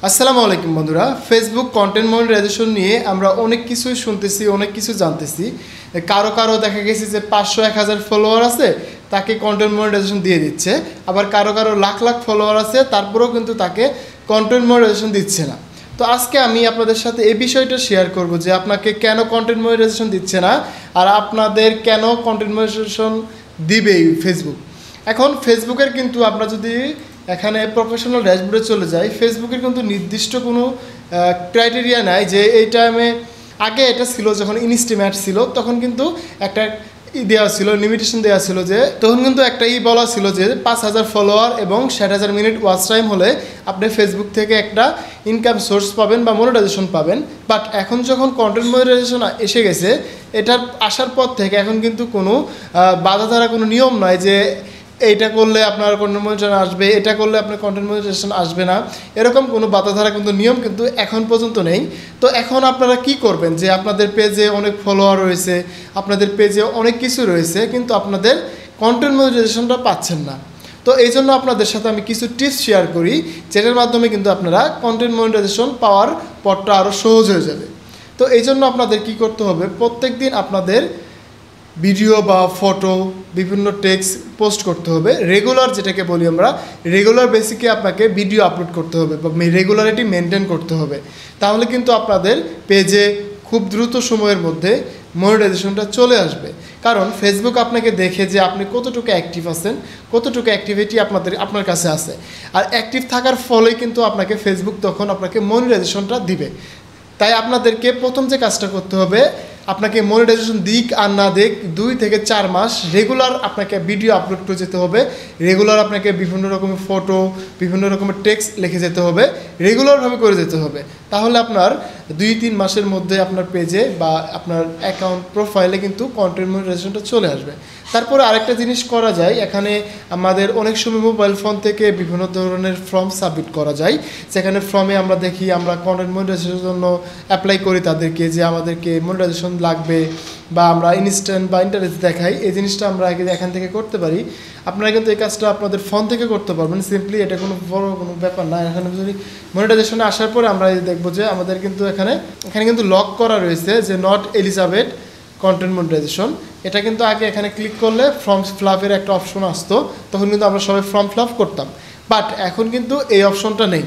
আসসালামু আলাইকুম বন্ধুরা, ফেসবুক কন্টেন্ট মনিটাইজেশন নিয়ে আমরা অনেক কিছুই শুনতেছি, অনেক কিছু জানতেছি। কারো দেখা গেছে যে 500-1000 ফলোয়ার আছে, তাকে কন্টেন্ট মনিটাইজেশন দিয়ে দিচ্ছে। আবার কারো লাখ লাখ ফলোয়ার আছে, তারপরেও কিন্তু তাকে কন্টেন্ট মনিটাইজেশন দিচ্ছে না। তো আজকে আমি আপনাদের সাথে এই বিষয়টা শেয়ার করব যে আপনাকে কেন কন্টেন্ট মনিটাইজেশন দিচ্ছে না, আর আপনাদের কেন কন্টেন্ট মনিটাইজেশন দিবেই ফেসবুক। এখন ফেসবুকের কিন্তু আমরা যদি এখানে প্রফেশনাল ড্যাশবোর্ডে চলে যাই, ফেসবুকের কিন্তু নির্দিষ্ট কোনো ক্রাইটেরিয়া নাই যে এই টাইমে। আগে এটা ছিল যখন ইনস্টিমেট ছিল, তখন কিন্তু একটা দেওয়া ছিল, লিমিটেশন দেওয়া ছিল, যে তখন কিন্তু একটা বলা ছিল যে 5000 ফলোয়ার এবং 60,000 মিনিট ওয়াচ টাইম হলে আপনি ফেসবুক থেকে একটা ইনকাম সোর্স পাবেন বা মনিটাইজেশন পাবেন। বাট এখন যখন কন্টেন্ট মনিটাইজেশন এসে গেছে, এটার আসার পর থেকে এখন কিন্তু কোনো বাধা ধরা কোনো নিয়ম নয় যে এইটা করলে আপনার কন্টেন্ট মনিটাইজেশন আসবে, এটা করলে আপনার কন্টেন্ট মনিটাইজেশন আসবে না, এরকম কোনো বাধাধারা কিন্তু নিয়ম কিন্তু এখন পর্যন্ত নেই। তো এখন আপনারা কি করবেন যে আপনাদের পেজে অনেক ফলোয়ার রয়েছে, আপনাদের পেজে অনেক কিছু রয়েছে, কিন্তু আপনাদের কন্টেন্ট মনিটাইজেশনটা পাচ্ছেন না। তো এই জন্য আপনাদের সাথে আমি কিছু টিপস শেয়ার করি, যেটার মাধ্যমে কিন্তু আপনারা কন্টেন্ট মনিটাইজেশন পাওয়ার পথটা আরও সহজ হয়ে যাবে। তো এই জন্য আপনাদের কি করতে হবে, প্রত্যেক দিন আপনাদের ভিডিও বা ফটো, বিভিন্ন টেক্সট পোস্ট করতে হবে। রেগুলার যেটাকে বলি আমরা, রেগুলার বেসিকে আপনাকে ভিডিও আপলোড করতে হবে বা রেগুলারিটি মেনটেন করতে হবে। তাহলে কিন্তু আপনাদের পেজে খুব দ্রুত সময়ের মধ্যে মনিটাইজেশনটা চলে আসবে। কারণ ফেসবুক আপনাকে দেখে যে আপনি কতটুকু অ্যাক্টিভ আছেন, কতটুকু অ্যাক্টিভিটি আপনার কাছে আছে। আর অ্যাক্টিভ থাকার ফলে কিন্তু আপনাকে ফেসবুক তখন আপনাকে মনিটাইজেশনটা দিবে। তাই আপনাদেরকে প্রথম যে কাজটা করতে হবে, আপনাকে মনিটাইজেশন দিক আর না দিক 2 থেকে 4 মাস রেগুলার আপনাকে ভিডিও আপলোড করে যেতে হবে। রেগুলার আপনাকে বিভিন্ন রকমের ফটো, বিভিন্ন রকমের টেক্সট লিখে যেতে হবে, রেগুলারভাবে করে যেতে হবে। তাহলে আপনার 2-3 মাসের মধ্যে আপনার পেজে বা আপনার অ্যাকাউন্ট প্রোফাইলে কিন্তু কন্টেন্ট মনিটাইজেশনটা চলে আসবে। তারপরে আরেকটা জিনিস করা যায়, এখানে আমাদের অনেক সময় মোবাইল ফোন থেকে বিভিন্ন ধরনের ফর্ম সাবমিট করা যায়, যেখানে ফর্মে আমরা দেখি আমরা কন্টেন্ট মনিটাইজেশনের জন্য অ্যাপ্লাই করি তাদেরকে যে আমাদেরকে মনিটাইজেশন লাগবে, বা আমরা ইনস্ট্যান্ট বা ইন্টারেস্ট দেখাই। এই জিনিসটা আমরা আগে এখান থেকে করতে পারি। আপনারা কিন্তু এই কাজটা আপনাদের ফোন থেকে করতে পারবেন সিম্পলি, এটা কোনো বড় কোনো ব্যাপার না। এখানে যদি মনিটাইজেশনে আসার পরে আমরা দেখবো যে আমাদের কিন্তু এখানে কিন্তু লক করা রয়েছে যে নট এলিজিবল কন্টেন্ট মনিটাইজেশন। এটা কিন্তু আগে এখানে ক্লিক করলে ফর্ম ফিল আপের একটা অপশন আসতো, তখন কিন্তু আমরা সবাই ফর্ম ফিল আপ করতাম। বাট এখন কিন্তু এই অপশনটা নেই।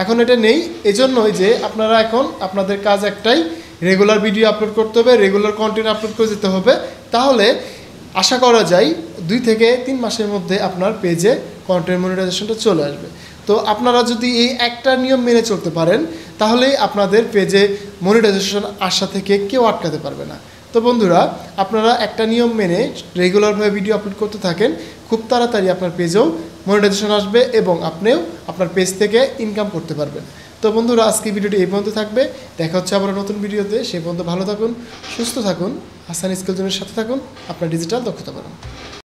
এখন এটা নেই এজন্যই যে আপনারা এখন আপনাদের কাজ একটাই, রেগুলার ভিডিও আপলোড করতে হবে, রেগুলার কন্টেন্ট আপলোড করে যেতে হবে। তাহলে আশা করা যায় 2 থেকে 3 মাসের মধ্যে আপনার পেজে কন্টেন্ট মনিটাইজেশনটা চলে আসবে। তো আপনারা যদি এই একটা নিয়ম মেনে চলতে পারেন, তাহলেই আপনাদের পেজে মনিটাইজেশন আসা থেকে কেউ আটকাতে পারবে না। তো বন্ধুরা, আপনারা একটা নিয়ম মেনে রেগুলারভাবে ভিডিও আপলোড করতে থাকেন, খুব তাড়াতাড়ি আপনার পেজেও মনিটাইজেশন আসবে এবং আপনিও আপনার পেজ থেকে ইনকাম করতে পারবেন। তো বন্ধুরা, আজকে ভিডিওটি এই পর্যন্ত থাকবে। দেখা হচ্ছে আবার নতুন ভিডিওতে। সেই পর্যন্ত ভালো থাকুন, সুস্থ থাকুন, হাসান স্কিল জোনের সাথে থাকুন, আপনার ডিজিটাল দক্ষতা বাড়ান।